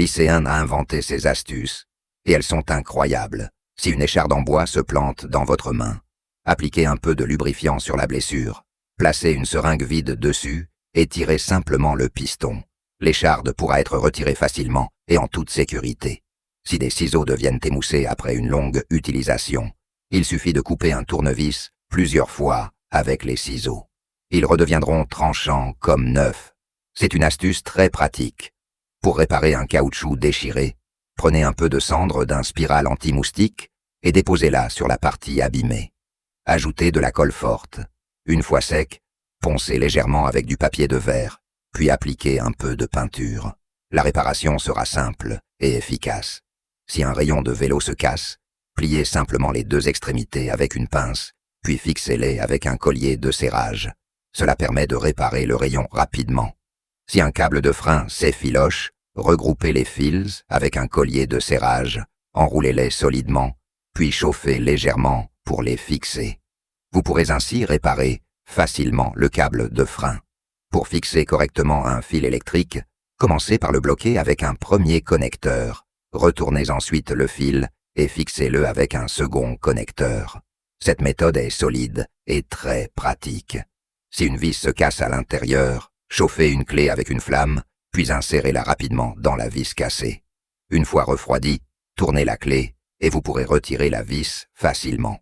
Lycéen a inventé ces astuces, et elles sont incroyables. Si une écharde en bois se plante dans votre main, appliquez un peu de lubrifiant sur la blessure, placez une seringue vide dessus et tirez simplement le piston. L'écharde pourra être retirée facilement et en toute sécurité. Si des ciseaux deviennent émoussés après une longue utilisation, il suffit de couper un tournevis plusieurs fois avec les ciseaux. Ils redeviendront tranchants comme neufs. C'est une astuce très pratique. Pour réparer un caoutchouc déchiré, prenez un peu de cendre d'un spiral anti-moustique et déposez-la sur la partie abîmée. Ajoutez de la colle forte. Une fois sec, poncez légèrement avec du papier de verre, puis appliquez un peu de peinture. La réparation sera simple et efficace. Si un rayon de vélo se casse, pliez simplement les deux extrémités avec une pince, puis fixez-les avec un collier de serrage. Cela permet de réparer le rayon rapidement. Si un câble de frein s'effiloche, regroupez les fils avec un collier de serrage, enroulez-les solidement, puis chauffez légèrement pour les fixer. Vous pourrez ainsi réparer facilement le câble de frein. Pour fixer correctement un fil électrique, commencez par le bloquer avec un premier connecteur. Retournez ensuite le fil et fixez-le avec un second connecteur. Cette méthode est solide et très pratique. Si une vis se casse à l'intérieur, chauffez une clé avec une flamme, puis insérez-la rapidement dans la vis cassée. Une fois refroidie, tournez la clé et vous pourrez retirer la vis facilement.